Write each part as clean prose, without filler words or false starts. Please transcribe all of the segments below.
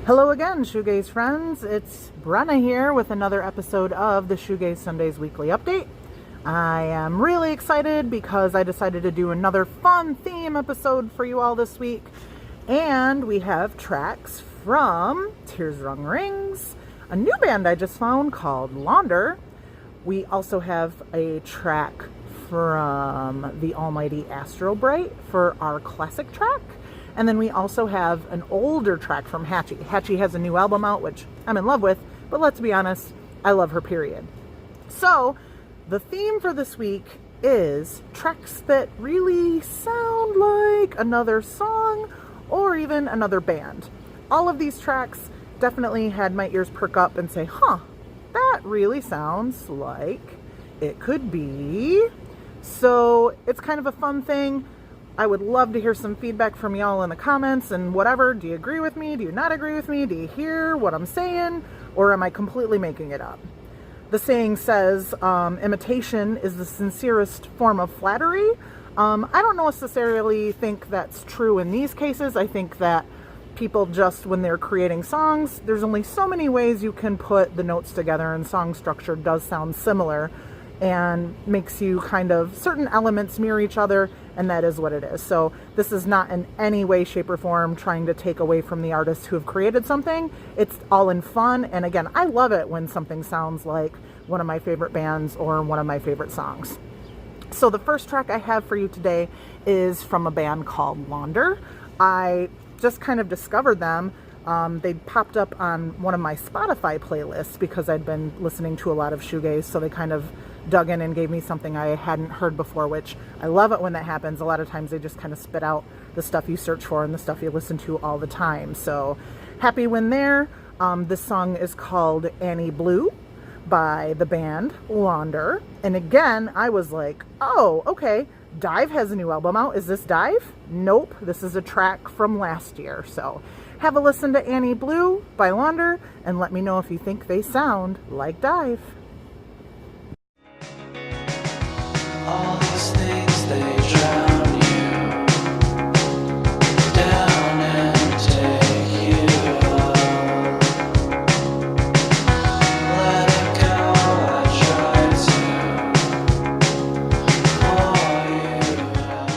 Hello again, Shoegaze friends. It's Brenna here with another episode of the Shoegaze Sundays Weekly Update. I am really excited because I decided to do another fun theme episode for you all this week. And we have tracks from Tears Run Rings, a new band I just found called Launder. We also have a track from the almighty Astrobrite for our classic track. And then we also have an older track from Hatchie. Hatchie has a new album out, which I'm in love with, but let's be honest, I love her, period. So, the theme for this week is tracks that really sound like another song or even another band. All of these tracks definitely had my ears perk up and say, huh, that really sounds like it could be. So, it's kind of a fun thing. I would love to hear some feedback from y'all in the comments and whatever. Do you agree with me? Do you not agree with me? Do you hear what I'm saying? Or am I completely making it up? The saying says, imitation is the sincerest form of flattery. I don't necessarily think that's true in these cases. I think that people just, when they're creating songs, there's only so many ways you can put the notes together, and song structure does sound similar and makes you kind of, certain elements mirror each other, and that is what it is. So this is not in any way, shape, or form trying to take away from the artists who have created something. It's all in fun, and again, I love it when something sounds like one of my favorite bands or one of my favorite songs. So the first track I have for you today is from a band called Launder. I just kind of discovered them. They popped up on one of my Spotify playlists because I'd been listening to a lot of shoegaze, so they kind of dug in and gave me something I hadn't heard before, which I love it when that happens. A lot of times they just kind of spit out the stuff you search for and the stuff you listen to all the time. So happy when there. This song is called Annie Blue by the band Launder. And again, I was like, oh, okay, DIIV has a new album out. Is this DIIV? Nope, this is a track from last year. So have a listen to Annie Blue by Launder and let me know if you think they sound like DIIV. All these things, they drown you down and take you up. Let it go, I try to pull you up.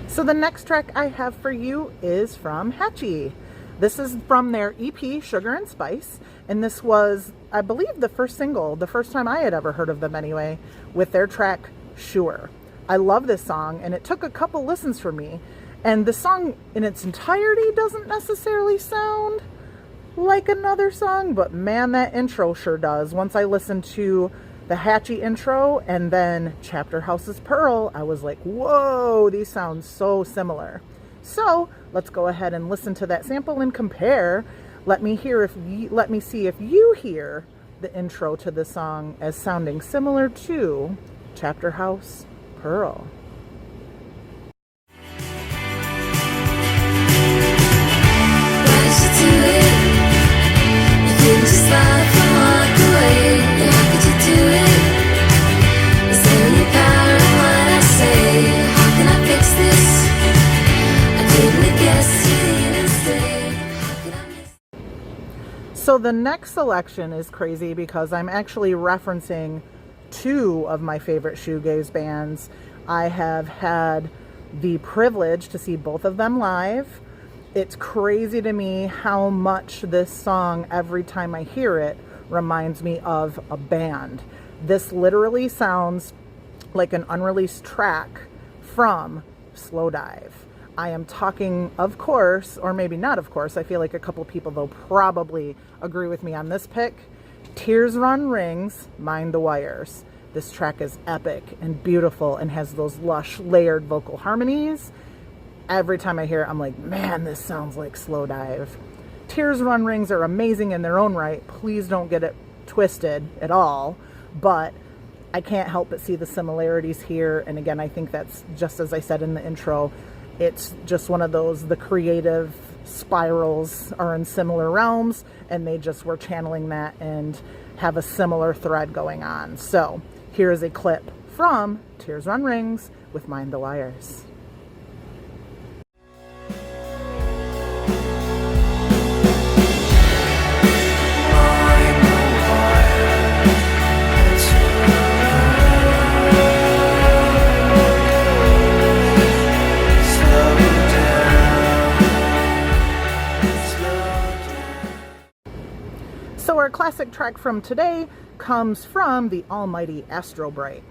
So the next track I have for you is from Hatchie. This is from their EP, Sugar and Spice, and this was, I believe, the first single, the first time I had ever heard of them anyway, with their track, Sure. I love this song, and it took a couple listens for me, and the song in its entirety doesn't necessarily sound like another song, but man, that intro sure does. Once I listened to the Hatchie intro and then Chapterhouse's Pearl, I was like, whoa, these sound so similar. So let's go ahead and listen to that sample and compare. Let me see if you hear the intro to the song as sounding similar to Chapterhouse Pearl. So the next selection is crazy because I'm actually referencing two of my favorite shoegaze bands. I have had the privilege to see both of them live. It's crazy to me how much this song, every time I hear it, reminds me of a band. This literally sounds like an unreleased track from Slowdive. I am talking, of course, or maybe not of course, I feel like a couple people though probably agree with me on this pick. Tears Run Rings, Mind the Wires. This track is epic and beautiful and has those lush layered vocal harmonies. Every time I hear it, I'm like, man, this sounds like Slowdive. Tears Run Rings are amazing in their own right. Please don't get it twisted at all, but I can't help but see the similarities here. And again, I think that's just as I said in the intro, it's just one of those, the creative spirals are in similar realms and they just were channeling that and have a similar thread going on. So here is a clip from Tears Run Rings with Mind the Wires. track from today comes from the almighty Astrobrite.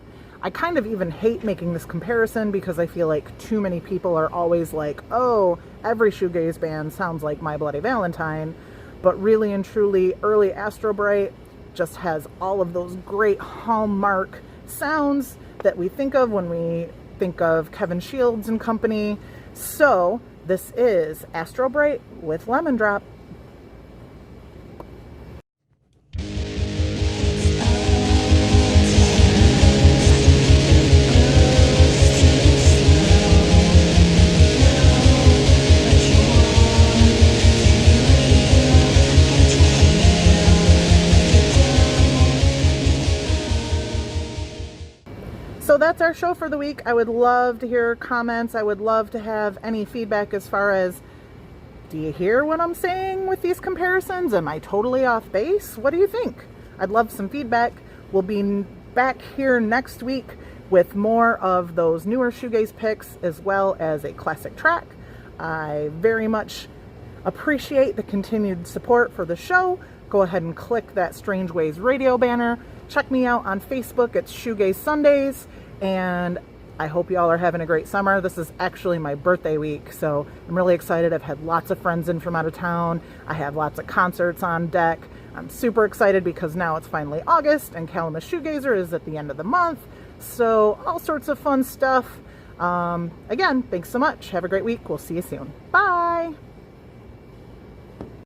I kind of even hate making this comparison because I feel like too many people are always like, oh, every shoegaze band sounds like My Bloody Valentine. But really and truly, early Astrobrite just has all of those great hallmark sounds that we think of when we think of Kevin Shields and company. So this is Astrobrite with Lemondrop. So that's our show for the week. I would love to hear comments. I would love to have any feedback as far as, do you hear what I'm saying with these comparisons? Am I totally off base? What do you think? I'd love some feedback. We'll be back here next week with more of those newer shoegaze picks as well as a classic track. I very much appreciate the continued support for the show. Go ahead and click that Strange Ways radio banner. Check me out on Facebook. It's Shoegaze Sundays. And I hope y'all are having a great summer. This is actually my birthday week, so I'm really excited. I've had lots of friends in from out of town. I have lots of concerts on deck. I'm super excited because now it's finally August and Calamus Shoegazer is at the end of the month. So all sorts of fun stuff. Again, thanks so much. Have a great week. We'll see you soon. Bye.